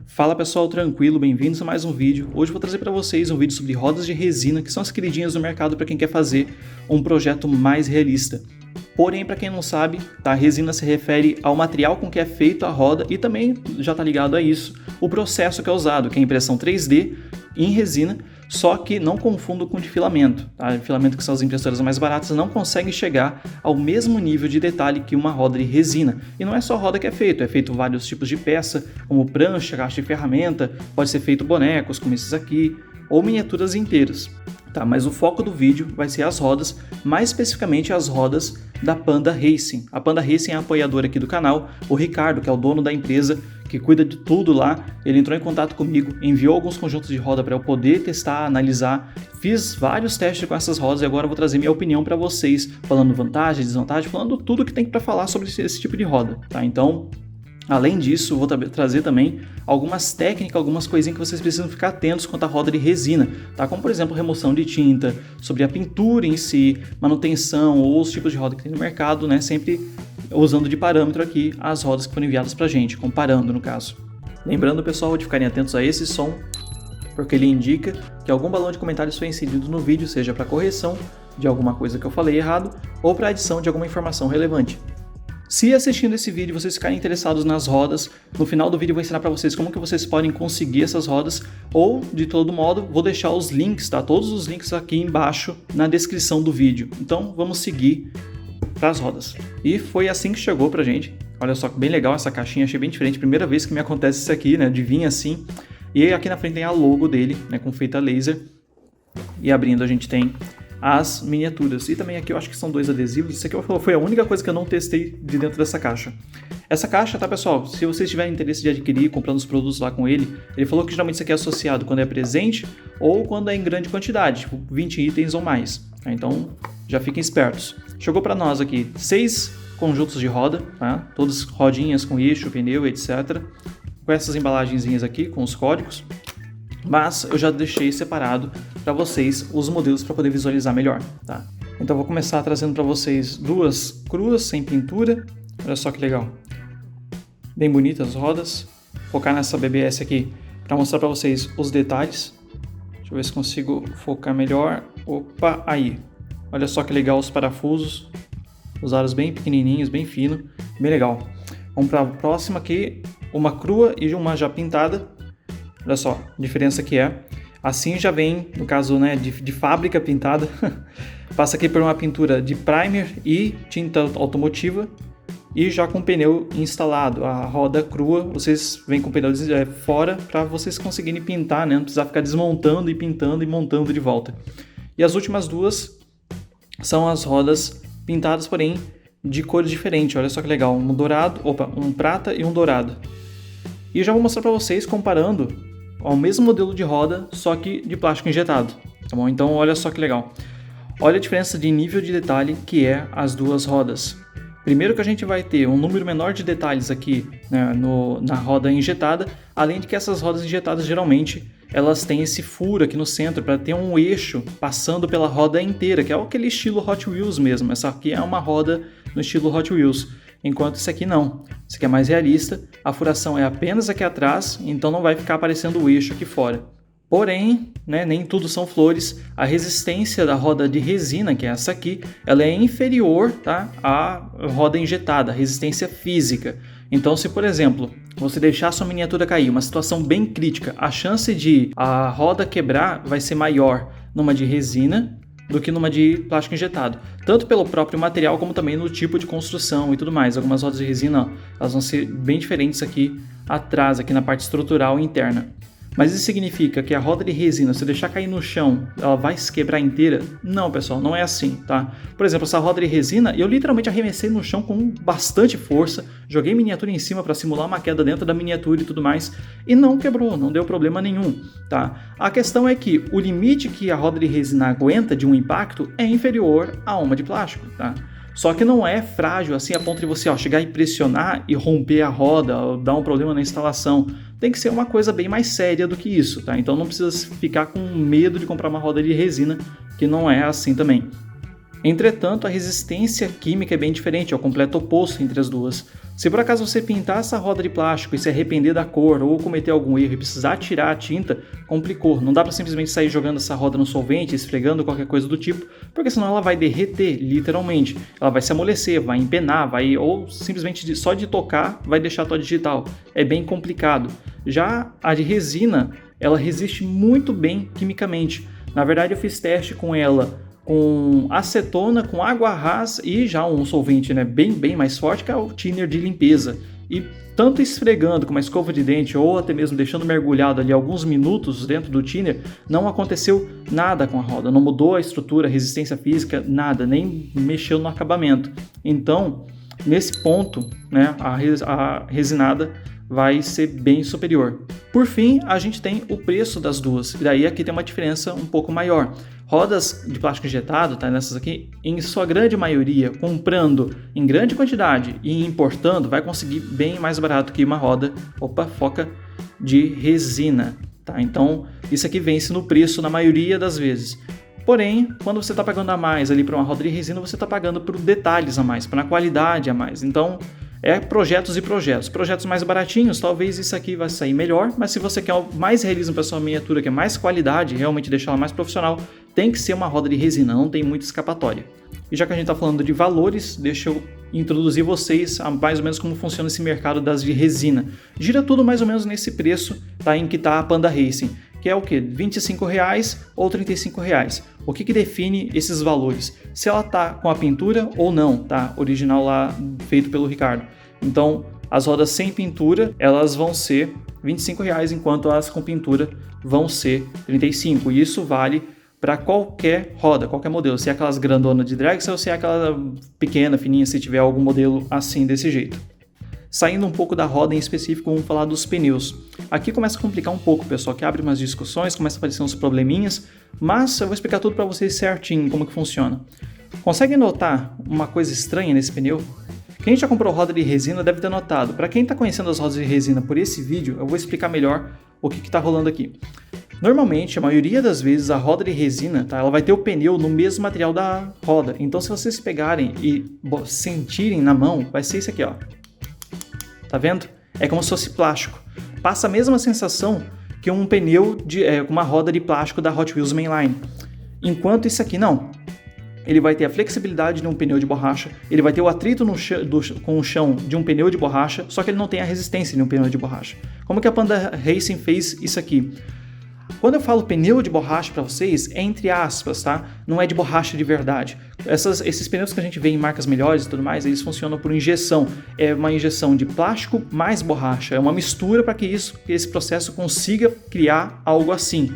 Fala pessoal, tranquilo, bem-vindos a mais um vídeo. Hoje eu vou trazer para vocês um vídeo sobre rodas de resina, que são as queridinhas do mercado para quem quer fazer um projeto mais realista. Porém, para quem não sabe, a resina se refere ao material com que é feita a roda e também já está ligado a isso, o processo que é usado, que é a impressão 3D em resina, só que não confundo com de filamento. Tá? Filamento, que são as impressoras mais baratas, não conseguem chegar ao mesmo nível de detalhe que uma roda de resina. E não é só roda que é feito vários tipos de peça, como prancha, caixa de ferramenta, pode ser feito bonecos como esses aqui, ou miniaturas inteiras. Tá, mas o foco do vídeo vai ser as rodas, mais especificamente as rodas da Panda Racing. A Panda Racing é a apoiadora aqui do canal. O Ricardo, que é o dono da empresa, que cuida de tudo lá, ele entrou em contato comigo, enviou alguns conjuntos de roda para eu poder testar, analisar. Fiz vários testes com essas rodas e agora eu vou trazer minha opinião para vocês, falando vantagem, desvantagem, falando tudo que tem para falar sobre esse tipo de roda. Tá? Então, além disso, vou trazer também algumas técnicas, algumas coisinhas que vocês precisam ficar atentos quanto à roda de resina, tá? Como por exemplo, remoção de tinta, sobre a pintura em si, manutenção ou os tipos de roda que tem no mercado, né? Sempre usando de parâmetro aqui as rodas que foram enviadas pra gente, comparando no caso. Lembrando, pessoal, de ficarem atentos a esse som, porque ele indica que algum balão de comentários foi inserido no vídeo, seja para correção de alguma coisa que eu falei errado ou para adição de alguma informação relevante. Se assistindo esse vídeo vocês ficarem interessados nas rodas, no final do vídeo eu vou ensinar para vocês como que vocês podem conseguir essas rodas, ou de todo modo vou deixar os links, tá? Todos os links aqui embaixo na descrição do vídeo. Então vamos seguir para as rodas. E foi assim que chegou pra gente. Olha só que bem legal essa caixinha, achei bem diferente, primeira vez que me acontece isso aqui, né? De vir assim. E aqui na frente tem a logo dele, né? Com feita laser. E abrindo a gente tem as miniaturas. E também aqui eu acho que são dois adesivos. Isso aqui foi a única coisa que eu não testei de dentro dessa caixa. Essa caixa, tá pessoal, se vocês tiverem interesse de adquirir, comprando os produtos lá com ele, ele falou que geralmente isso aqui é associado quando é presente ou quando é em grande quantidade, tipo 20 itens ou mais. Tá? Então já fiquem espertos. Chegou para nós aqui 6 conjuntos de roda, tá? Todas rodinhas com eixo, pneu, etc. Com essas embalagenzinhas aqui, com os códigos. Mas eu já deixei separado para vocês os modelos para poder visualizar melhor, tá? Então eu vou começar trazendo para vocês duas cruas, sem pintura. Olha só que legal. Bem bonitas as rodas. Focar nessa BBS aqui para mostrar para vocês os detalhes. Deixa eu ver se consigo focar melhor. Opa, aí. Olha só que legal os parafusos. Os aros bem pequenininhos, bem fino. Bem legal. Vamos para a próxima aqui. Uma crua e uma já pintada. Olha só a diferença que é. Assim já vem, no caso, né, de fábrica pintada. Passa aqui por uma pintura de primer e tinta automotiva. E já com o pneu instalado. A roda crua, vocês vêm com o pneu fora para vocês conseguirem pintar, né? Não precisar ficar desmontando e pintando e montando de volta. E as últimas duas são as rodas pintadas, porém de cores diferentes. Olha só que legal, um prata e um dourado. E eu já vou mostrar para vocês comparando ao mesmo modelo de roda, só que de plástico injetado, tá bom? Então olha só que legal. Olha a diferença de nível de detalhe que é as duas rodas. Primeiro que a gente vai ter um número menor de detalhes aqui, né, na roda injetada, além de que essas rodas injetadas geralmente elas têm esse furo aqui no centro para ter um eixo passando pela roda inteira, que é aquele estilo Hot Wheels mesmo. Essa aqui é uma roda no estilo Hot Wheels, enquanto isso aqui não. Isso aqui é mais realista, a furação é apenas aqui atrás, então não vai ficar aparecendo o eixo aqui fora. Porém, né, nem tudo são flores, a resistência da roda de resina, que é essa aqui, ela é inferior, tá, à roda injetada, a resistência física. Então, se por exemplo, você deixar a sua miniatura cair, uma situação bem crítica, a chance de a roda quebrar vai ser maior numa de resina do que numa de plástico injetado. Tanto pelo próprio material, como também no tipo de construção e tudo mais. Algumas rodas de resina, elas vão ser bem diferentes aqui atrás, aqui na parte estrutural interna. Mas isso significa que a roda de resina, se deixar cair no chão, ela vai se quebrar inteira? Não, pessoal, não é assim, tá? Por exemplo, essa roda de resina, eu literalmente arremessei no chão com bastante força, joguei miniatura em cima para simular uma queda dentro da miniatura e tudo mais, e não quebrou, não deu problema nenhum, tá? A questão é que o limite que a roda de resina aguenta de um impacto é inferior a uma de plástico, tá? Só que não é frágil assim a ponto de você chegar e pressionar e romper a roda ou dar um problema na instalação. Tem que ser uma coisa bem mais séria do que isso, tá? Então não precisa ficar com medo de comprar uma roda de resina, que não é assim também. Entretanto, a resistência química é bem diferente, é o completo oposto entre as duas. Se por acaso você pintar essa roda de plástico e se arrepender da cor ou cometer algum erro e precisar tirar a tinta, complicou. Não dá para simplesmente sair jogando essa roda no solvente, esfregando qualquer coisa do tipo, porque senão ela vai derreter, literalmente. Ela vai se amolecer, vai empenar, ou simplesmente só de tocar vai deixar a tua digital. É bem complicado. Já a de resina, ela resiste muito bem quimicamente. Na verdade, eu fiz teste com ela com acetona, com água rasa e já um solvente, né, bem mais forte, que é o thinner de limpeza. E tanto esfregando com uma escova de dente ou até mesmo deixando mergulhado ali alguns minutos dentro do thinner, não aconteceu nada com a roda, não mudou a estrutura, a resistência física, nada, nem mexeu no acabamento. Então, nesse ponto, né, a resinada vai ser bem superior. Por fim, a gente tem o preço das duas, e daí aqui tem uma diferença um pouco maior. Rodas de plástico injetado, tá, nessas aqui, em sua grande maioria, comprando em grande quantidade e importando, vai conseguir bem mais barato que uma roda, foca, de resina. Tá? Então, isso aqui vence no preço na maioria das vezes. Porém, quando você está pagando a mais ali para uma roda de resina, você está pagando por detalhes a mais, para qualidade a mais. Então, projetos e projetos. Projetos mais baratinhos, talvez isso aqui vai sair melhor, mas se você quer mais realismo para sua miniatura, quer mais qualidade, realmente deixar ela mais profissional, tem que ser uma roda de resina, não tem muita escapatória. E já que a gente está falando de valores, deixa eu introduzir vocês a mais ou menos como funciona esse mercado das de resina. Gira tudo mais ou menos nesse preço, tá, em que está a Panda Racing, que é o que? R$25 ou R$35. O que define esses valores? Se ela tá com a pintura ou não, tá? Original lá, feito pelo Ricardo. Então, as rodas sem pintura, elas vão ser R$25, enquanto as com pintura vão ser R$35. E isso vale para qualquer roda, qualquer modelo. Se é aquelas grandonas de dragster ou se é aquela pequena, fininha, se tiver algum modelo assim, desse jeito. Saindo um pouco da roda em específico, vamos falar dos pneus. Aqui começa a complicar um pouco, pessoal, que abre umas discussões, começa a aparecer uns probleminhas, mas eu vou explicar tudo para vocês certinho como que funciona. Consegue notar uma coisa estranha nesse pneu? Quem já comprou roda de resina deve ter notado. Para quem está conhecendo as rodas de resina por esse vídeo, eu vou explicar melhor o que está rolando aqui. Normalmente, a maioria das vezes, a roda de resina, tá, ela vai ter o pneu no mesmo material da roda. Então, se vocês pegarem e sentirem na mão, vai ser isso aqui, ó. Tá vendo? É como se fosse plástico. Passa a mesma sensação que um pneu de uma roda de plástico da Hot Wheels Mainline. Enquanto isso aqui não. Ele vai ter a flexibilidade de um pneu de borracha, ele vai ter o atrito com o chão de um pneu de borracha, só que ele não tem a resistência de um pneu de borracha. Como que a Panda Racing fez isso aqui? Quando eu falo pneu de borracha para vocês, é entre aspas, tá? Não é de borracha de verdade. Esses pneus que a gente vê em marcas melhores e tudo mais, eles funcionam por injeção. É uma injeção de plástico mais borracha. É uma mistura para que esse processo consiga criar algo assim.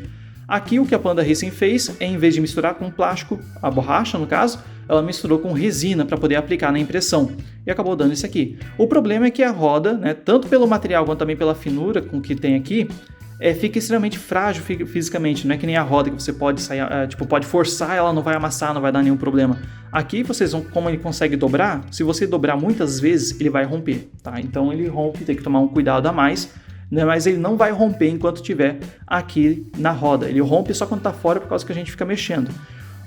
Aqui o que a Panda Racing fez é, em vez de misturar com plástico, a borracha no caso, ela misturou com resina para poder aplicar na impressão. E acabou dando isso aqui. O problema é que a roda, né, tanto pelo material quanto também pela finura com que tem aqui, fica extremamente frágil fisicamente, não é que nem a roda que você pode sair, pode forçar, ela não vai amassar, não vai dar nenhum problema. Aqui vocês vão, como ele consegue dobrar, se você dobrar muitas vezes, ele vai romper, tá? Então ele rompe, tem que tomar um cuidado a mais, né? Mas ele não vai romper enquanto estiver aqui na roda, ele rompe só quando está fora por causa que a gente fica mexendo.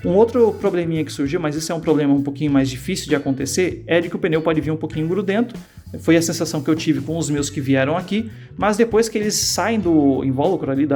Um outro probleminha que surgiu, mas isso é um problema um pouquinho mais difícil de acontecer, é de que o pneu pode vir um pouquinho grudento. Foi a sensação que eu tive com os meus que vieram aqui, mas depois que eles saem do invólucro ali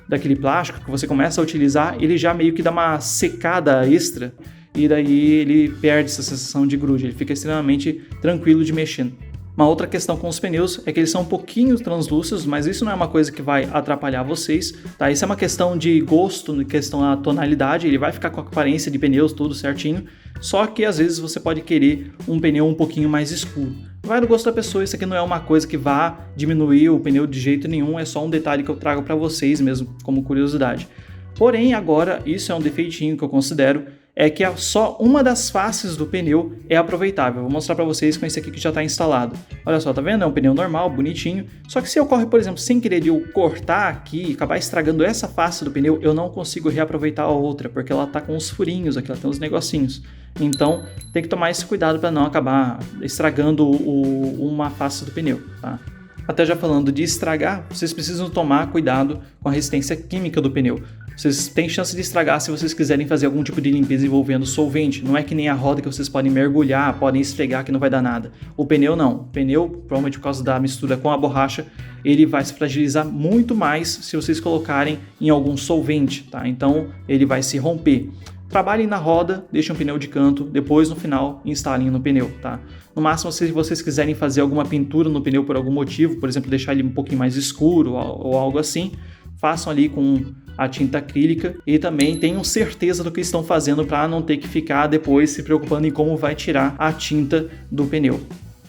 daquele plástico que você começa a utilizar, ele já meio que dá uma secada extra e daí ele perde essa sensação de grude, ele fica extremamente tranquilo de mexer. Uma outra questão com os pneus é que eles são um pouquinho translúcidos, mas isso não é uma coisa que vai atrapalhar vocês, tá? Isso é uma questão de gosto, questão da tonalidade, ele vai ficar com a aparência de pneus tudo certinho, só que às vezes você pode querer um pneu um pouquinho mais escuro. Vai do gosto da pessoa, isso aqui não é uma coisa que vá diminuir o pneu de jeito nenhum, é só um detalhe que eu trago para vocês mesmo, como curiosidade. Porém, agora, isso é um defeitinho que eu considero, é que só uma das faces do pneu é aproveitável. Vou mostrar para vocês com esse aqui que já está instalado. Olha só, tá vendo? É um pneu normal, bonitinho. Só que se ocorre, por exemplo, sem querer eu cortar aqui e acabar estragando essa face do pneu, eu não consigo reaproveitar a outra, porque ela tá com uns furinhos aqui, ela tem uns negocinhos. Então, tem que tomar esse cuidado para não acabar estragando uma face do pneu, tá? Até já falando de estragar, vocês precisam tomar cuidado com a resistência química do pneu. vocês têm chance de estragar se vocês quiserem fazer algum tipo de limpeza envolvendo solvente. Não é que nem a roda que vocês podem mergulhar, podem esfregar que não vai dar nada. O pneu não. O pneu, provavelmente por causa da mistura com a borracha, ele vai se fragilizar muito mais se vocês colocarem em algum solvente, tá? Então ele vai se romper. Trabalhem na roda, deixem o pneu de canto, depois no final instalem no pneu, tá? No máximo, se vocês quiserem fazer alguma pintura no pneu por algum motivo, por exemplo, deixar ele um pouquinho mais escuro ou algo assim, façam ali com a tinta acrílica e também tenham certeza do que estão fazendo para não ter que ficar depois se preocupando em como vai tirar a tinta do pneu.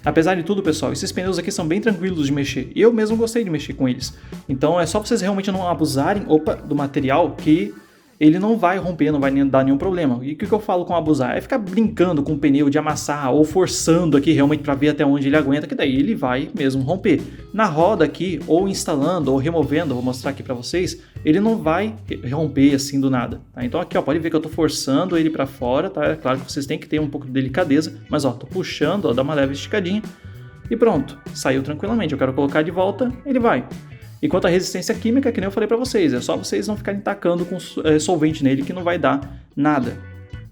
Apesar de tudo, pessoal, esses pneus aqui são bem tranquilos de mexer. Eu mesmo gostei de mexer com eles. Então é só vocês realmente não abusarem do material que ele não vai romper, não vai dar nenhum problema. E o que eu falo com abusar? É ficar brincando com o pneu de amassar ou forçando aqui realmente para ver até onde ele aguenta, que daí ele vai mesmo romper. Na roda aqui, ou instalando ou removendo, vou mostrar aqui para vocês, ele não vai romper assim do nada. Tá? Então aqui, ó, pode ver que eu tô forçando ele para fora, tá? É claro que vocês têm que ter um pouco de delicadeza, mas ó, tô puxando, ó, dá uma leve esticadinha e pronto, saiu tranquilamente. Eu quero colocar de volta, ele vai. E quanto à resistência química, que nem eu falei para vocês, é só vocês não ficarem tacando com solvente nele que não vai dar nada.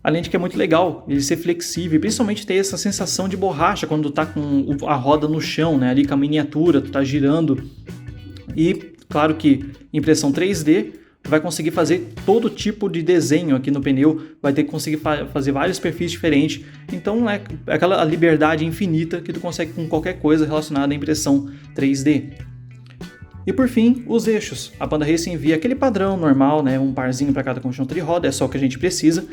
Além de que é muito legal ele ser flexível, principalmente ter essa sensação de borracha quando tá com a roda no chão, né? Ali com a miniatura, tu tá girando. E claro que impressão 3D vai conseguir fazer todo tipo de desenho aqui no pneu, vai ter que conseguir fazer vários perfis diferentes. Então é aquela liberdade infinita que tu consegue com qualquer coisa relacionada à impressão 3D. E por fim, os eixos. A Panda Racing envia aquele padrão normal, né? Um parzinho para cada conjunto de roda, é só o que a gente precisa.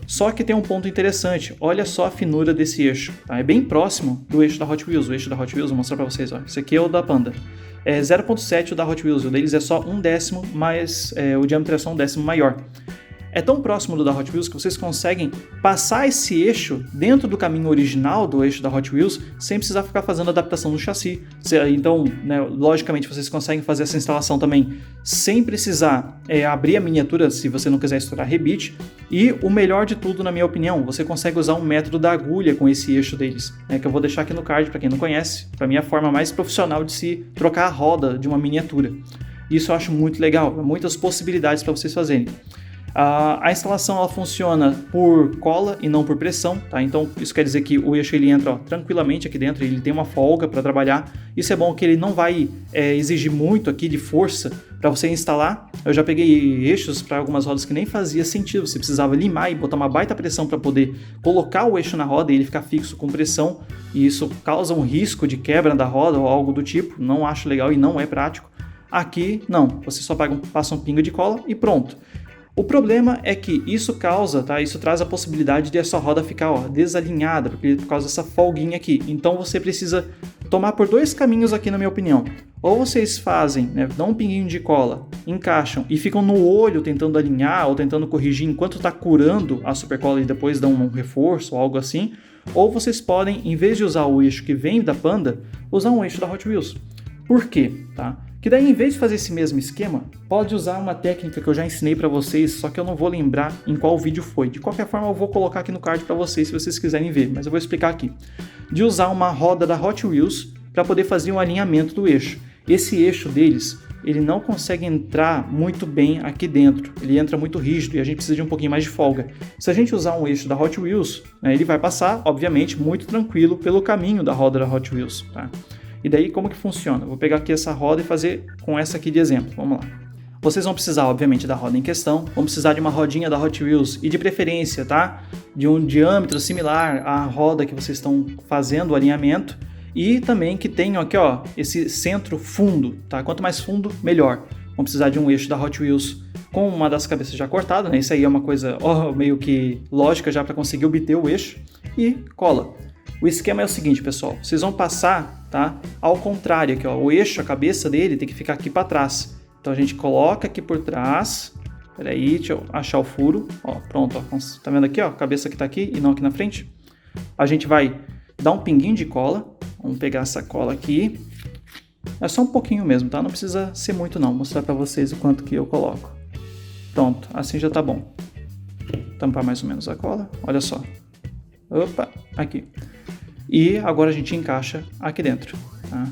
Só que tem um ponto interessante, olha só a finura desse eixo. Tá? É bem próximo do eixo da Hot Wheels. O eixo da Hot Wheels, vou mostrar para vocês. Ó. Esse aqui é o da Panda. É 0.7 o da Hot Wheels, o deles é só 1/10, mas o diâmetro é só 1/10 maior. É tão próximo do da Hot Wheels que vocês conseguem passar esse eixo dentro do caminho original do eixo da Hot Wheels sem precisar ficar fazendo adaptação no chassi. Então, né, logicamente, vocês conseguem fazer essa instalação também sem precisar abrir a miniatura se você não quiser estourar rebite. E o melhor de tudo, na minha opinião, você consegue usar um método da agulha com esse eixo deles, né, que eu vou deixar aqui no card para quem não conhece. Para mim é a forma mais profissional de se trocar a roda de uma miniatura. Isso eu acho muito legal, muitas possibilidades para vocês fazerem. A instalação ela funciona por cola e não por pressão, tá? Então isso quer dizer que o eixo ele entra tranquilamente aqui dentro, ele tem uma folga para trabalhar. Isso é bom que ele não vai exigir muito aqui de força para você instalar. Eu já peguei eixos para algumas rodas que nem fazia sentido, você precisava limar e botar uma baita pressão para poder colocar o eixo na roda e ele ficar fixo com pressão, e isso causa um risco de quebra da roda ou algo do tipo, não acho legal e não é prático. Aqui não, você só passa um pingo de cola e pronto. O problema é que isso causa, tá? Isso traz a possibilidade de a sua roda ficar desalinhada, por causa dessa folguinha aqui. Então você precisa tomar por dois caminhos aqui, na minha opinião. Ou vocês fazem, né, dão um pinguinho de cola, encaixam e ficam no olho tentando alinhar ou tentando corrigir enquanto está curando a supercola e depois dão um reforço ou algo assim. Ou vocês podem, em vez de usar o eixo que vem da Panda, usar um eixo da Hot Wheels. Por quê? Tá? Que daí, em vez de fazer esse mesmo esquema, pode usar uma técnica que eu já ensinei para vocês, só que eu não vou lembrar em qual vídeo foi. De qualquer forma, eu vou colocar aqui no card para vocês, se vocês quiserem ver, mas eu vou explicar aqui. De usar uma roda da Hot Wheels para poder fazer um alinhamento do eixo. Esse eixo deles, ele não consegue entrar muito bem aqui dentro, ele entra muito rígido e a gente precisa de um pouquinho mais de folga. Se a gente usar um eixo da Hot Wheels, né, ele vai passar, obviamente, muito tranquilo pelo caminho da roda da Hot Wheels, tá? E daí, como que funciona? Vou pegar aqui essa roda e fazer com essa aqui de exemplo. Vamos lá. Vocês vão precisar, obviamente, da roda em questão. Vão precisar de uma rodinha da Hot Wheels e de preferência, tá? De um diâmetro similar à roda que vocês estão fazendo o alinhamento. E também que tenham aqui, ó, esse centro fundo, tá? Quanto mais fundo, melhor. Vão precisar de um eixo da Hot Wheels com uma das cabeças já cortada, né? Isso aí é uma coisa meio que lógica já para conseguir obter o eixo. E cola. O esquema é o seguinte, pessoal, vocês vão passar, tá, ao contrário aqui, ó, o eixo, a cabeça dele tem que ficar aqui para trás. Então a gente coloca aqui por trás, peraí, deixa eu achar o furo, ó, pronto, ó, tá vendo aqui, ó, a cabeça que tá aqui e não aqui na frente? A gente vai dar um pinguinho de cola, vamos pegar essa cola aqui, é só um pouquinho mesmo, tá, não precisa ser muito não, vou mostrar para vocês o quanto que eu coloco. Pronto, assim já tá bom. Tampar mais ou menos a cola, olha só. Opa, aqui. E agora a gente encaixa aqui dentro, tá?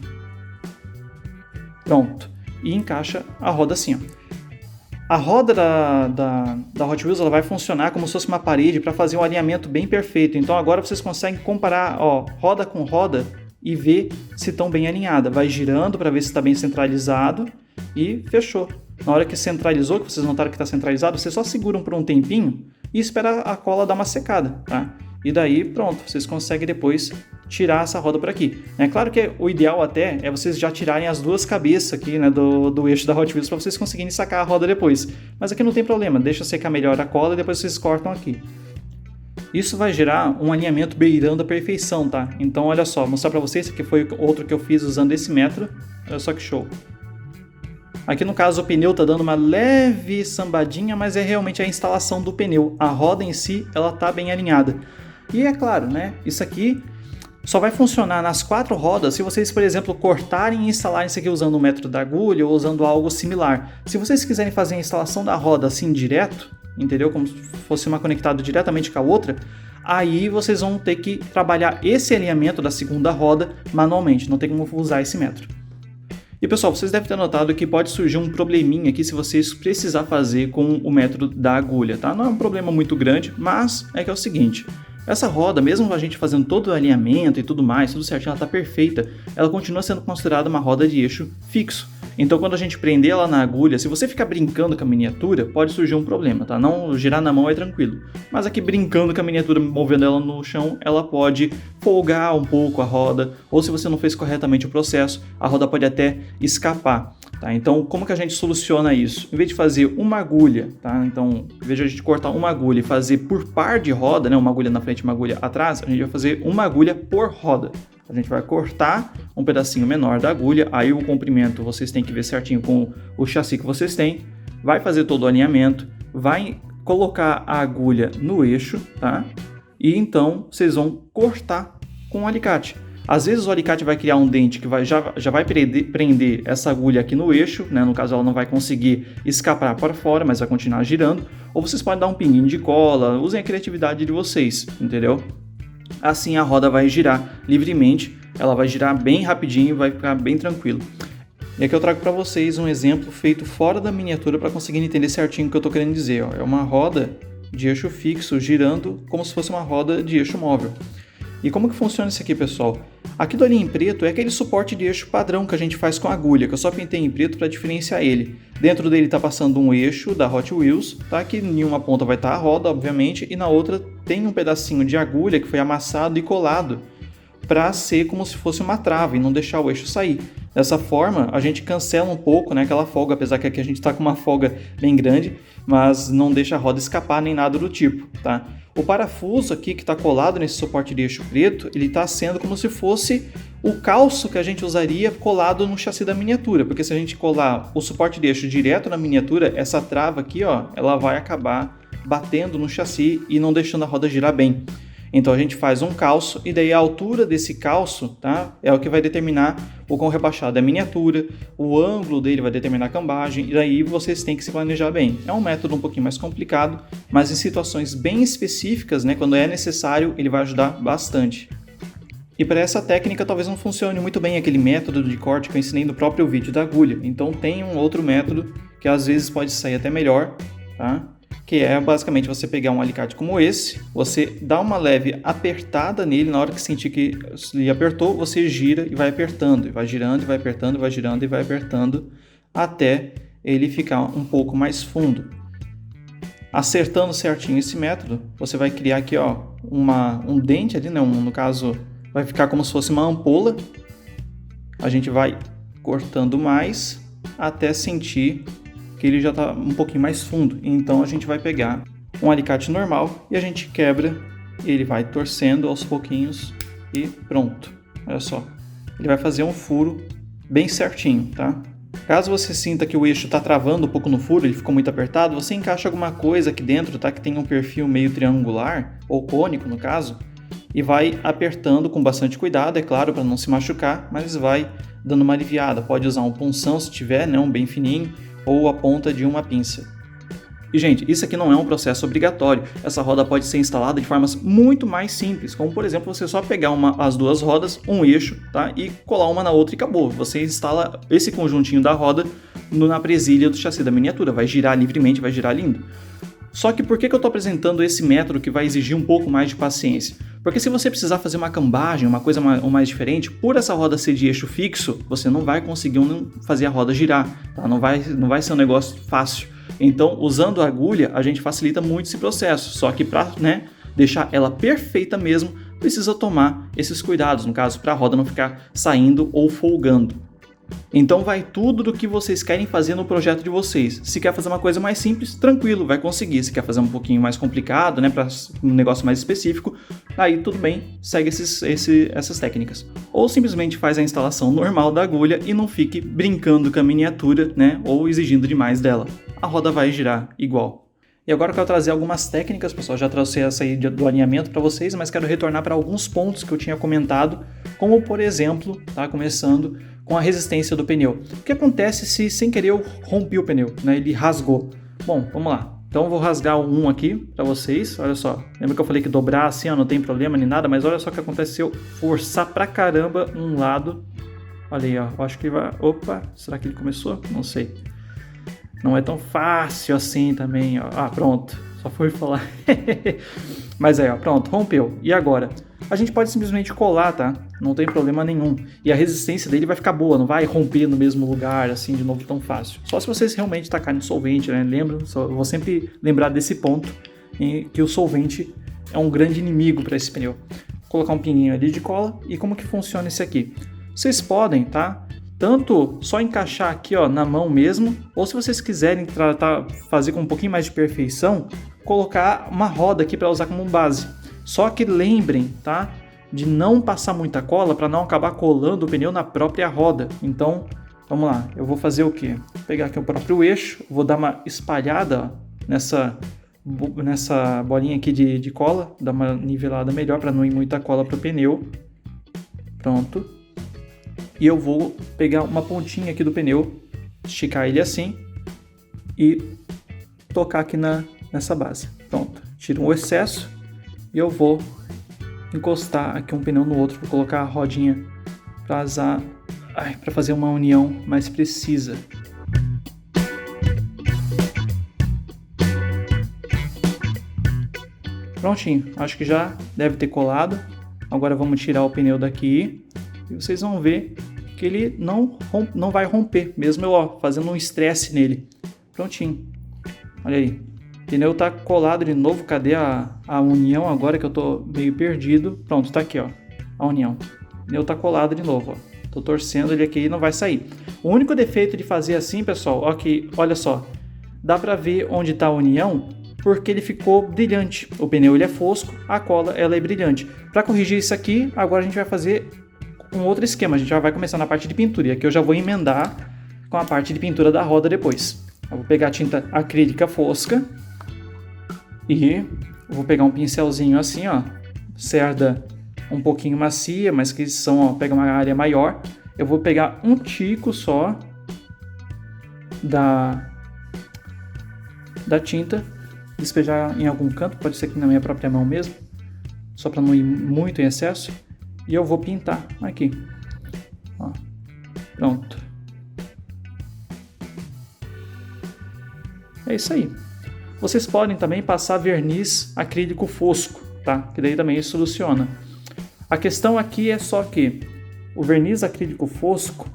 Pronto. E encaixa a roda assim, ó. A roda da Hot Wheels ela vai funcionar como se fosse uma parede para fazer um alinhamento bem perfeito. Então agora vocês conseguem comparar roda com roda e ver se estão bem alinhadas. Vai girando para ver se está bem centralizado e fechou. Na hora que centralizou, que vocês notaram que está centralizado, vocês só seguram por um tempinho e espera a cola dar uma secada, tá? E daí pronto, vocês conseguem depois tirar essa roda por aqui. É claro que o ideal até é vocês já tirarem as duas cabeças aqui, né, do eixo da Hot Wheels para vocês conseguirem sacar a roda depois. Mas aqui não tem problema, deixa secar melhor a cola e depois vocês cortam aqui. Isso vai gerar um alinhamento beirando a perfeição, tá? Então olha só, vou mostrar para vocês, esse aqui foi outro que eu fiz usando esse método. Olha só que show. Aqui no caso o pneu tá dando uma leve sambadinha, mas é realmente a instalação do pneu. A roda em si, ela tá bem alinhada. E é claro, né? Isso aqui só vai funcionar nas 4 rodas se vocês, por exemplo, cortarem e instalarem isso aqui usando o método da agulha ou usando algo similar. Se vocês quiserem fazer a instalação da roda assim direto, entendeu? Como se fosse uma conectada diretamente com a outra, aí vocês vão ter que trabalhar esse alinhamento da segunda roda manualmente, não tem como usar esse método. E pessoal, vocês devem ter notado que pode surgir um probleminha aqui se vocês precisar fazer com o método da agulha, tá? Não é um problema muito grande, mas é que é o seguinte: essa roda, mesmo a gente fazendo todo o alinhamento e tudo mais, tudo certinho, ela está perfeita, ela continua sendo considerada uma roda de eixo fixo. Então quando a gente prender ela na agulha, se você ficar brincando com a miniatura, pode surgir um problema, tá? Não girar na mão é tranquilo. Mas aqui brincando com a miniatura, movendo ela no chão, ela pode folgar um pouco a roda, ou se você não fez corretamente o processo, a roda pode até escapar. Tá? Então, como que a gente soluciona isso? Em vez de fazer uma agulha, tá? Então, em vez de a gente cortar uma agulha e fazer por par de roda, né? Uma agulha na frente e uma agulha atrás, a gente vai fazer uma agulha por roda. A gente vai cortar um pedacinho menor da agulha, aí o comprimento vocês têm que ver certinho com o chassi que vocês têm, vai fazer todo o alinhamento, vai colocar a agulha no eixo, tá? E então vocês vão cortar com o alicate. Às vezes o alicate vai criar um dente que já vai prender essa agulha aqui no eixo, né? No caso ela não vai conseguir escapar para fora, mas vai continuar girando. Ou vocês podem dar um pinguinho de cola, usem a criatividade de vocês, entendeu? Assim a roda vai girar livremente, ela vai girar bem rapidinho e vai ficar bem tranquilo. E aqui eu trago para vocês um exemplo feito fora da miniatura para conseguir entender certinho o que eu estou querendo dizer. Ó. É uma roda de eixo fixo girando como se fosse uma roda de eixo móvel. E como que funciona isso aqui, pessoal? Aqui do olhinho em preto é aquele suporte de eixo padrão que a gente faz com agulha, que eu só pintei em preto para diferenciar ele. Dentro dele está passando um eixo da Hot Wheels, tá? Que em uma ponta vai estar a roda, obviamente, e na outra tem um pedacinho de agulha que foi amassado e colado para ser como se fosse uma trava e não deixar o eixo sair. Dessa forma, a gente cancela um pouco, né, aquela folga, apesar que aqui a gente está com uma folga bem grande, mas não deixa a roda escapar nem nada do tipo, tá? O parafuso aqui que está colado nesse suporte de eixo preto, ele está sendo como se fosse o calço que a gente usaria colado no chassi da miniatura, porque se a gente colar o suporte de eixo direto na miniatura, essa trava aqui, ó, ela vai acabar batendo no chassi e não deixando a roda girar bem. Então a gente faz um calço e daí a altura desse calço, tá, é o que vai determinar o quão rebaixado é a miniatura, o ângulo dele vai determinar a cambagem e daí vocês têm que se planejar bem. É um método um pouquinho mais complicado, mas em situações bem específicas, né, quando é necessário, ele vai ajudar bastante. E para essa técnica talvez não funcione muito bem aquele método de corte que eu ensinei no próprio vídeo da agulha. Então tem um outro método que às vezes pode sair até melhor, tá? Que é basicamente você pegar um alicate como esse, você dá uma leve apertada nele, na hora que sentir que ele apertou, você gira e vai apertando, e vai girando, e vai apertando, e vai girando, e vai apertando, até ele ficar um pouco mais fundo. Acertando certinho esse método, você vai criar aqui, ó, um dente ali, né? No caso, vai ficar como se fosse uma ampola. A gente vai cortando mais até sentir que ele já está um pouquinho mais fundo. Então a gente vai pegar um alicate normal e a gente quebra, ele vai torcendo aos pouquinhos e pronto. Olha só, ele vai fazer um furo bem certinho, tá? Caso você sinta que o eixo está travando um pouco no furo, ele ficou muito apertado, você encaixa alguma coisa aqui dentro, tá? Que tem um perfil meio triangular, ou cônico no caso, e vai apertando com bastante cuidado, é claro, para não se machucar, mas vai dando uma aliviada. Pode usar um punção se tiver, né? Um bem fininho, ou a ponta de uma pinça. E, gente, isso aqui não é um processo obrigatório. Essa roda pode ser instalada de formas muito mais simples, como, por exemplo, você só pegar as duas rodas, um eixo, tá? E colar uma na outra e acabou. Você instala esse conjuntinho da roda na presilha do chassi da miniatura. Vai girar livremente, vai girar lindo. Só que por que eu estou apresentando esse método que vai exigir um pouco mais de paciência? Porque se você precisar fazer uma cambagem, uma coisa mais diferente, por essa roda ser de eixo fixo, você não vai conseguir fazer a roda girar, tá? Não vai ser um negócio fácil. Então, usando a agulha, a gente facilita muito esse processo. Só que para deixar ela perfeita mesmo, precisa tomar esses cuidados, no caso, para a roda não ficar saindo ou folgando. Então vai tudo do que vocês querem fazer no projeto de vocês. Se quer fazer uma coisa mais simples, tranquilo, vai conseguir. Se quer fazer um pouquinho mais complicado, para um negócio mais específico, aí tudo bem, segue essas técnicas. Ou simplesmente faz a instalação normal da agulha e não fique brincando com a miniatura, ou exigindo demais dela. A roda vai girar igual. E agora eu quero trazer algumas técnicas, pessoal, já trouxe essa aí do alinhamento para vocês, mas quero retornar para alguns pontos que eu tinha comentado, como por exemplo, começando com a resistência do pneu. O que acontece se sem querer eu rompi o pneu, ele rasgou? Bom, vamos lá. Então eu vou rasgar um aqui para vocês, olha só. Lembra que eu falei que dobrar assim, não tem problema nem nada, mas olha só o que acontece se eu forçar pra caramba um lado. Olha aí, eu acho que ele vai... Opa, será que ele começou? Não sei. Não é tão fácil assim também, ó. Ah, pronto. Só foi falar. Mas aí, ó, pronto, rompeu. E agora? A gente pode simplesmente colar, tá? Não tem problema nenhum. E a resistência dele vai ficar boa, não vai romper no mesmo lugar, assim, de novo tão fácil. Só se vocês realmente tacarem solvente, Lembra? Eu vou sempre lembrar desse ponto, em que o solvente é um grande inimigo para esse pneu. Vou colocar um pinguinho ali de cola. E como que funciona esse aqui? Vocês podem, tá? Tanto só encaixar aqui, ó, na mão mesmo, ou se vocês quiserem fazer com um pouquinho mais de perfeição, colocar uma roda aqui para usar como base. Só que lembrem, tá, de não passar muita cola para não acabar colando o pneu na própria roda. Então, vamos lá, eu vou fazer o quê? Vou pegar aqui o próprio eixo, vou dar uma espalhada, ó, nessa bolinha aqui de cola, dar uma nivelada melhor para não ir muita cola para o pneu. Pronto. E eu vou pegar uma pontinha aqui do pneu, esticar ele assim e tocar aqui nessa base. Pronto, tiro o excesso e eu vou encostar aqui um pneu no outro, vou colocar a rodinha para fazer uma união mais precisa. Prontinho, acho que já deve ter colado. Agora vamos tirar o pneu daqui e vocês vão ver que ele não vai romper, mesmo eu fazendo um estresse nele. Prontinho, olha aí. O pneu tá colado de novo, cadê a união agora que eu tô meio perdido? Pronto, tá aqui, ó, a união. O pneu tá colado de novo, ó. Tô torcendo ele aqui e não vai sair. O único defeito de fazer assim, pessoal, olha só, dá pra ver onde tá a união, porque ele ficou brilhante. O pneu ele é fosco, a cola ela é brilhante. Para corrigir isso aqui, agora a gente vai fazer um outro esquema. A gente já vai começar na parte de pintura, e aqui eu já vou emendar com a parte de pintura da roda depois. Eu vou pegar a tinta acrílica fosca e vou pegar um pincelzinho assim, ó, cerda um pouquinho macia, mas que pega uma área maior. Eu vou pegar um tico só da tinta, despejar em algum canto, pode ser que na minha própria mão mesmo, só para não ir muito em excesso, e eu vou pintar aqui, ó. Pronto, é isso aí. Vocês podem também passar verniz acrílico fosco, tá? Que daí também isso soluciona. A questão aqui é só que o verniz acrílico fosco,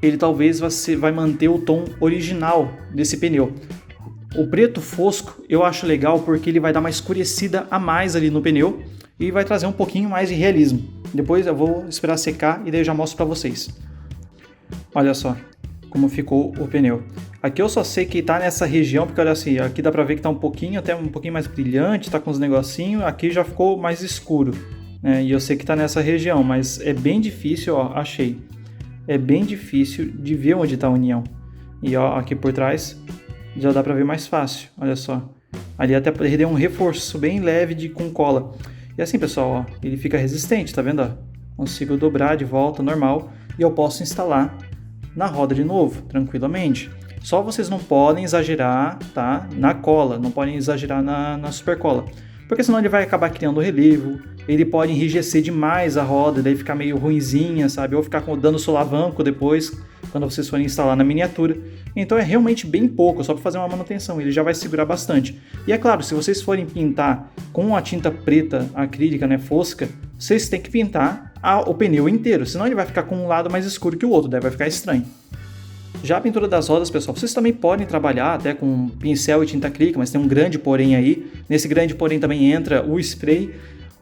ele talvez vai manter o tom original desse pneu. O preto fosco eu acho legal porque ele vai dar uma escurecida a mais ali no pneu e vai trazer um pouquinho mais de realismo. Depois eu vou esperar secar e daí eu já mostro para vocês. Olha só como ficou o pneu. Aqui eu só sei que tá nessa região, porque olha assim, aqui dá pra ver que tá até um pouquinho mais brilhante, tá com os negocinhos, aqui já ficou mais escuro, né? E eu sei que tá nessa região, mas é bem difícil, ó, achei. É bem difícil de ver onde tá a união. E ó, aqui por trás já dá pra ver mais fácil, olha só. Ali até ele deu um reforço bem leve com cola. E assim, pessoal, ó, ele fica resistente, tá vendo? Ó? Consigo dobrar de volta normal e eu posso instalar na roda de novo, tranquilamente. Só vocês não podem exagerar, tá, na cola, não podem exagerar na super cola, porque senão ele vai acabar criando relevo, ele pode enrijecer demais a roda, daí ficar meio ruinzinha, sabe, ou ficar dando solavanco depois, quando vocês forem instalar na miniatura. Então é realmente bem pouco, só para fazer uma manutenção, ele já vai segurar bastante. E é claro, se vocês forem pintar com a tinta preta acrílica, né, fosca, vocês têm que pintar o pneu inteiro, senão ele vai ficar com um lado mais escuro que o outro, daí vai ficar estranho. Já a pintura das rodas, pessoal, vocês também podem trabalhar até com pincel e tinta acrílica, mas tem um grande porém aí. Nesse grande porém também entra o spray.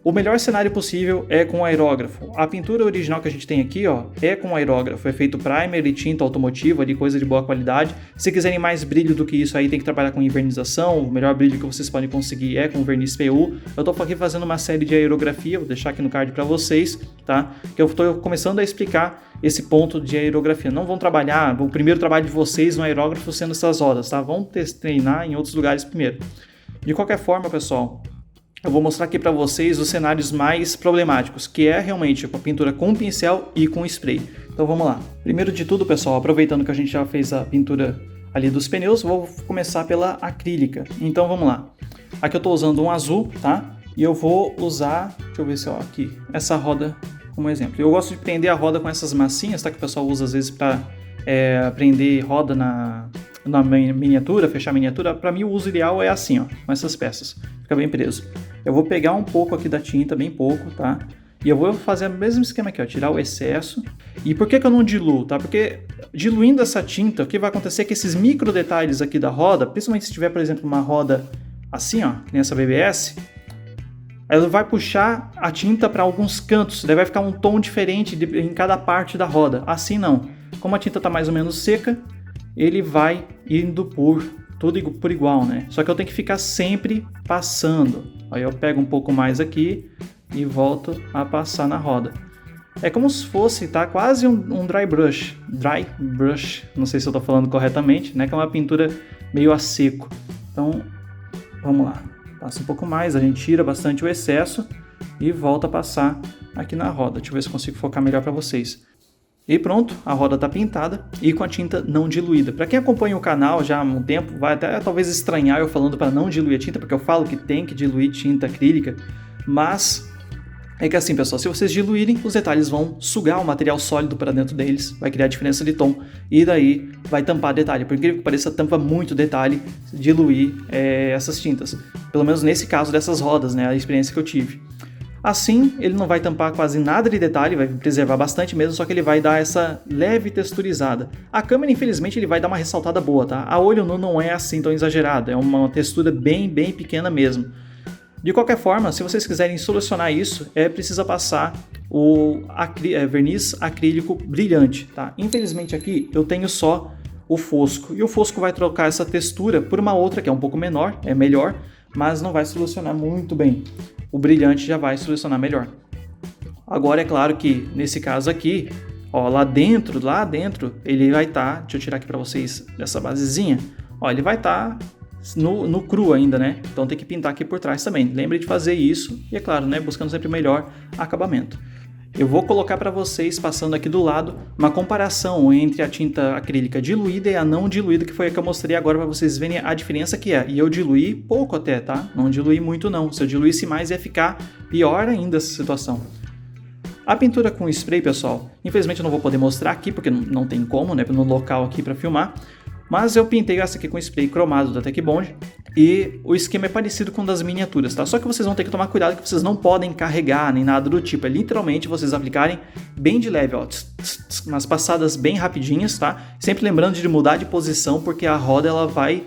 O melhor cenário possível é com aerógrafo. A pintura original que a gente tem aqui, ó, é com aerógrafo. É feito primer e tinta automotiva, ali, coisa de boa qualidade. Se quiserem mais brilho do que isso aí, tem que trabalhar com envernização. O melhor brilho que vocês podem conseguir é com verniz PU. Eu tô aqui fazendo uma série de aerografia, vou deixar aqui no card para vocês, tá? Que eu tô começando a explicar esse ponto de aerografia. Não vão trabalhar, o primeiro trabalho de vocês no aerógrafo sendo essas rodas, tá? Vão treinar em outros lugares primeiro. De qualquer forma, pessoal, eu vou mostrar aqui para vocês os cenários mais problemáticos, que é realmente a pintura com pincel e com spray. Então vamos lá. Primeiro de tudo, pessoal, aproveitando que a gente já fez a pintura ali dos pneus, vou começar pela acrílica. Então vamos lá. Aqui eu estou usando um azul, tá? E eu vou usar, deixa eu ver se aqui, essa roda como exemplo. Eu gosto de prender a roda com essas massinhas, tá? Que o pessoal usa às vezes para prender roda na miniatura, fechar a miniatura. Para mim o uso ideal é assim, ó, com essas peças. Fica bem preso. Eu vou pegar um pouco aqui da tinta, bem pouco, tá? E eu vou fazer o mesmo esquema aqui, ó, tirar o excesso. E por que eu não diluo, tá? Porque diluindo essa tinta, o que vai acontecer é que esses micro detalhes aqui da roda, principalmente se tiver, por exemplo, uma roda assim, ó, que nem essa BBS, ela vai puxar a tinta para alguns cantos, daí vai ficar um tom diferente em cada parte da roda. Assim não. Como a tinta está mais ou menos seca, ele vai indo tudo por igual, né? Só que eu tenho que ficar sempre passando. Aí eu pego um pouco mais aqui e volto a passar na roda. É como se fosse, tá? Quase um dry brush. Dry brush, não sei se eu estou falando corretamente, né? Que é uma pintura meio a seco. Então, vamos lá. Passa um pouco mais, a gente tira bastante o excesso e volta a passar aqui na roda. Deixa eu ver se eu consigo focar melhor para vocês. E pronto, a roda está pintada e com a tinta não diluída. Para quem acompanha o canal já há um tempo, vai até talvez estranhar eu falando para não diluir a tinta, porque eu falo que tem que diluir tinta acrílica, mas é que assim, pessoal, se vocês diluírem, os detalhes vão sugar o material sólido para dentro deles, vai criar diferença de tom e daí vai tampar detalhe. Por incrível que pareça, tampa muito detalhe diluir essas tintas. Pelo menos nesse caso dessas rodas, né, a experiência que eu tive. Assim, ele não vai tampar quase nada de detalhe, vai preservar bastante mesmo, só que ele vai dar essa leve texturizada. A câmera, infelizmente, ele vai dar uma ressaltada boa, tá? A olho nu não é assim tão exagerado, é uma textura bem pequena mesmo. De qualquer forma, se vocês quiserem solucionar isso, precisa passar o verniz acrílico brilhante, tá? Infelizmente aqui eu tenho só o fosco, e o fosco vai trocar essa textura por uma outra que é um pouco menor, é melhor, mas não vai solucionar muito bem. O brilhante já vai solucionar melhor. Agora é claro que nesse caso aqui, ó, lá dentro, ele vai estar, deixa eu tirar aqui para vocês dessa basezinha, ó, ele vai estar no cru ainda, né? Então tem que pintar aqui por trás também. Lembre de fazer isso e é claro, né, buscando sempre o melhor acabamento. Eu vou colocar para vocês, passando aqui do lado, uma comparação entre a tinta acrílica diluída e a não diluída, que foi a que eu mostrei agora para vocês verem a diferença que é. E eu diluí pouco até, tá? Não diluí muito não. Se eu diluísse mais ia ficar pior ainda essa situação. A pintura com spray, pessoal, infelizmente eu não vou poder mostrar aqui, porque não tem como, né, no local aqui para filmar. Mas eu pintei essa aqui com spray cromado da Tech Bond e o esquema é parecido com o das miniaturas, tá? Só que vocês vão ter que tomar cuidado que vocês não podem carregar nem nada do tipo. É literalmente vocês aplicarem bem de leve, ó, umas passadas bem rapidinhas, tá? Sempre lembrando de mudar de posição porque a roda ela vai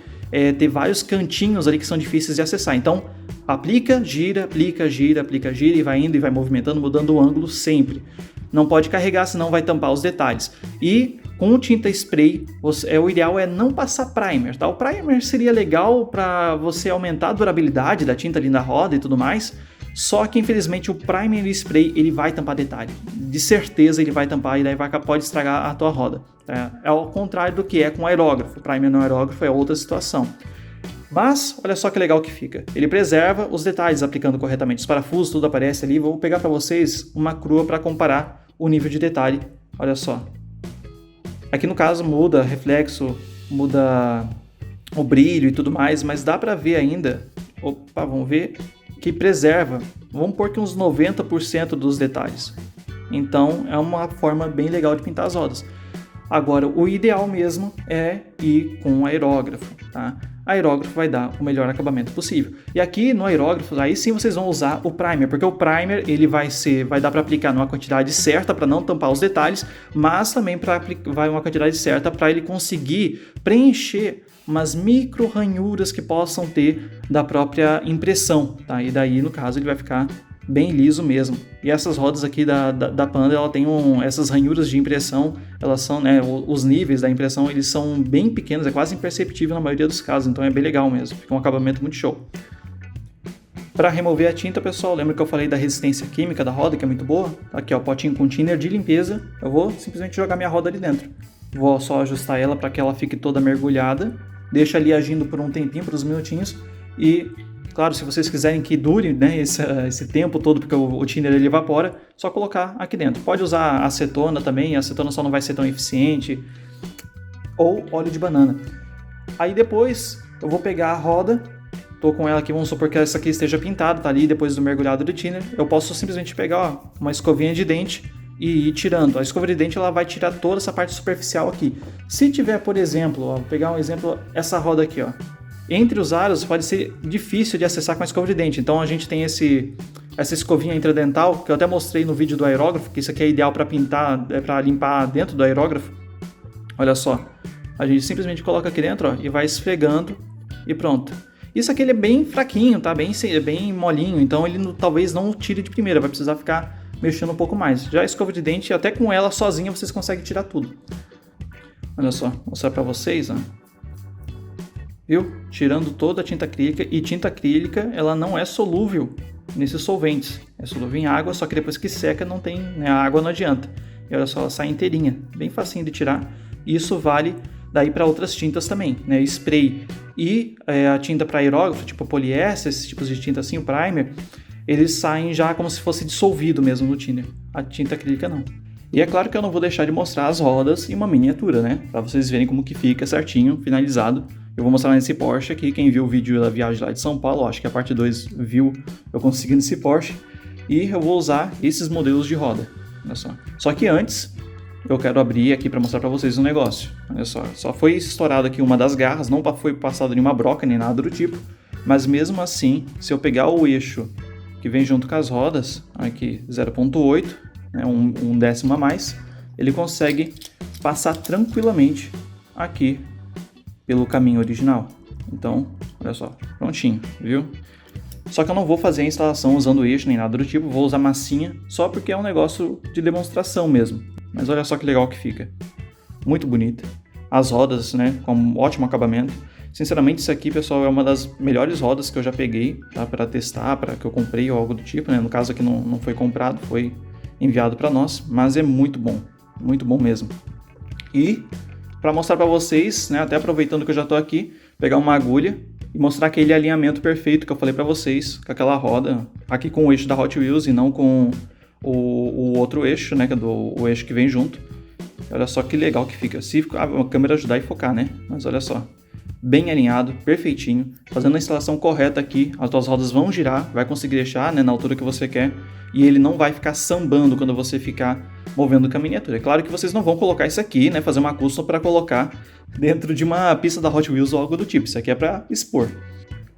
ter vários cantinhos ali que são difíceis de acessar. Então aplica, gira, aplica, gira, aplica, gira e vai indo e vai movimentando, mudando o ângulo sempre. Não pode carregar, senão vai tampar os detalhes. E com tinta spray, o ideal é não passar primer, tá? O primer seria legal para você aumentar a durabilidade da tinta ali na roda e tudo mais, só que infelizmente o primer e spray ele vai tampar detalhe. De certeza ele vai tampar e daí pode estragar a tua roda. Tá? É ao contrário do que é com aerógrafo. Primer no aerógrafo é outra situação. Mas, olha só que legal que fica. Ele preserva os detalhes aplicando corretamente. Os parafusos, tudo aparece ali. Vou pegar para vocês uma crua para comparar o nível de detalhe. Olha só. Aqui no caso muda reflexo muda o brilho e tudo mais, mas dá pra ver ainda, opa, vamos ver, que preserva, vamos pôr que uns 90% dos detalhes. Então é uma forma bem legal de pintar as rodas. Agora, o ideal mesmo é ir com um aerógrafo, tá? Aerógrafo vai dar o melhor acabamento possível. E aqui no aerógrafo, aí sim vocês vão usar o primer, porque o primer ele vai dar para aplicar numa quantidade certa para não tampar os detalhes, mas também vai uma quantidade certa para ele conseguir preencher umas micro ranhuras que possam ter da própria impressão, tá? E daí, no caso, ele vai ficar bem liso mesmo. E essas rodas aqui da Panda, ela tem essas ranhuras de impressão, elas são, né, os níveis da impressão, eles são bem pequenos, é quase imperceptível na maioria dos casos, então é bem legal mesmo, fica um acabamento muito show. Para remover a tinta, pessoal, lembra que eu falei da resistência química da roda, que é muito boa? Aqui, ó, potinho com thinner de limpeza, eu vou simplesmente jogar minha roda ali dentro. Vou só ajustar ela para que ela fique toda mergulhada, deixa ali agindo por um tempinho, por uns minutinhos, e claro, se vocês quiserem que dure, né, esse tempo todo, porque o thinner ele evapora, só colocar aqui dentro. Pode usar acetona também, a acetona só não vai ser tão eficiente, ou óleo de banana. Aí depois eu vou pegar a roda, tô com ela aqui, vamos supor que essa aqui esteja pintada, tá ali depois do mergulhado do thinner, eu posso simplesmente pegar, ó, uma escovinha de dente e ir tirando. A escova de dente ela vai tirar toda essa parte superficial aqui. Se tiver, por exemplo, ó, vou pegar um exemplo, essa roda aqui, ó. Entre os aros pode ser difícil de acessar com a escova de dente, então a gente tem essa escovinha intradental, que eu até mostrei no vídeo do aerógrafo, que isso aqui é ideal para pintar, para limpar dentro do aerógrafo. Olha só, a gente simplesmente coloca aqui dentro, ó, e vai esfregando e pronto. Isso aqui ele é bem fraquinho, tá? Bem molinho, então ele talvez não tire de primeira, vai precisar ficar mexendo um pouco mais. Já a escova de dente, até com ela sozinha vocês conseguem tirar tudo. Olha só, vou mostrar para vocês, ó. Viu? Tirando toda a tinta acrílica, e tinta acrílica ela não é solúvel nesses solventes, é solúvel em água, só que depois que seca não tem, né, a água não adianta. E olha só, ela sai inteirinha, bem facinho de tirar. Isso vale daí para outras tintas também, né, spray e a tinta para aerógrafo, tipo poliéster, esses tipos de tinta assim, o primer, eles saem já como se fosse dissolvido mesmo no thinner. A tinta acrílica não. E é claro que eu não vou deixar de mostrar as rodas em uma miniatura, né, para vocês verem como que fica certinho, finalizado. Eu vou mostrar nesse Porsche aqui, quem viu o vídeo da viagem lá de São Paulo, acho que a parte 2 viu eu conseguindo esse Porsche. E eu vou usar esses modelos de roda, olha só. Só que antes, eu quero abrir aqui para mostrar para vocês um negócio. Olha só foi estourado aqui uma das garras, não foi passado nenhuma broca nem nada do tipo. Mas mesmo assim, se eu pegar o eixo que vem junto com as rodas, aqui 0.8, né, um décimo a mais, ele consegue passar tranquilamente aqui pelo caminho original. Então, olha só, prontinho, viu? Só que eu não vou fazer a instalação usando eixo nem nada do tipo, vou usar massinha, só porque é um negócio de demonstração mesmo. Mas olha só que legal que fica. Muito bonita. As rodas, né, com um ótimo acabamento. Sinceramente, isso aqui, pessoal, é uma das melhores rodas que eu já peguei, tá, para testar, para que eu comprei ou algo do tipo, né? No caso aqui não foi comprado, foi enviado para nós, mas é muito bom mesmo. E para mostrar para vocês, né, até aproveitando que eu já estou aqui, pegar uma agulha e mostrar aquele alinhamento perfeito que eu falei para vocês, com aquela roda, aqui com o eixo da Hot Wheels e não com o outro eixo, né, que é o eixo que vem junto. Olha só que legal que fica, se a câmera ajudar e focar, né, mas olha só, bem alinhado, perfeitinho, fazendo a instalação correta aqui, as tuas rodas vão girar, vai conseguir deixar, né, na altura que você quer, e ele não vai ficar sambando quando você ficar movendo com a miniatura. É claro que vocês não vão colocar isso aqui, né, fazer uma custom para colocar dentro de uma pista da Hot Wheels ou algo do tipo, isso aqui é para expor.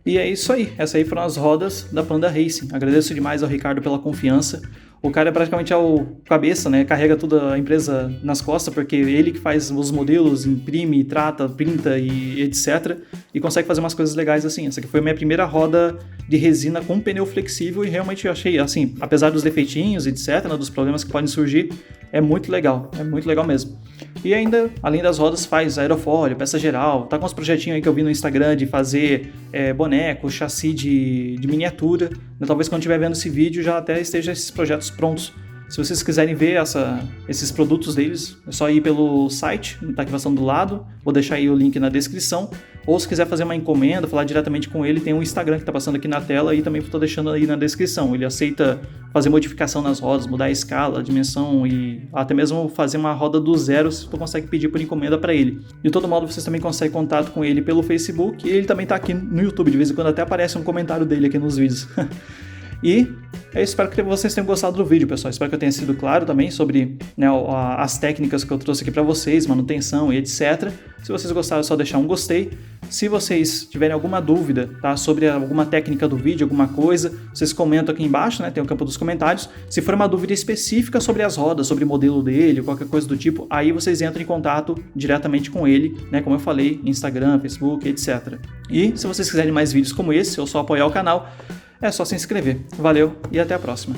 E é isso aí, essas aí foram as rodas da Panda Racing. Agradeço demais ao Ricardo pela confiança. O cara é praticamente o cabeça, né? Carrega toda a empresa nas costas, porque ele que faz os modelos, imprime, trata, printa e etc. E consegue fazer umas coisas legais assim. Essa aqui foi a minha primeira roda de resina com pneu flexível e realmente eu achei, assim, apesar dos defeitinhos, etc., né, dos problemas que podem surgir, é muito legal mesmo. E ainda, além das rodas, faz aerofólio, peça geral, tá com uns projetinhos aí que eu vi no Instagram de fazer boneco, chassi de miniatura. Talvez quando estiver vendo esse vídeo já até esteja esses projetos prontos Se vocês quiserem ver esses produtos deles, é só ir pelo site, tá aqui passando do lado, vou deixar aí o link na descrição. Ou se quiser fazer uma encomenda, falar diretamente com ele, tem um Instagram que está passando aqui na tela e também estou deixando aí na descrição. Ele aceita fazer modificação nas rodas, mudar a escala, a dimensão e até mesmo fazer uma roda do zero se tu consegue pedir por encomenda para ele. De todo modo, vocês também conseguem contato com ele pelo Facebook e ele também está aqui no YouTube, de vez em quando até aparece um comentário dele aqui nos vídeos. E eu espero que vocês tenham gostado do vídeo, pessoal. Espero que eu tenha sido claro também sobre, né, as técnicas que eu trouxe aqui para vocês, manutenção e etc. Se vocês gostaram, é só deixar um gostei. Se vocês tiverem alguma dúvida, tá, sobre alguma técnica do vídeo, alguma coisa, vocês comentam aqui embaixo, né, tem o campo dos comentários. Se for uma dúvida específica sobre as rodas, sobre o modelo dele, qualquer coisa do tipo, aí vocês entram em contato diretamente com ele, né, como eu falei, Instagram, Facebook, etc. E se vocês quiserem mais vídeos como esse, ou só apoiar o canal, é só se inscrever. Valeu e até a próxima.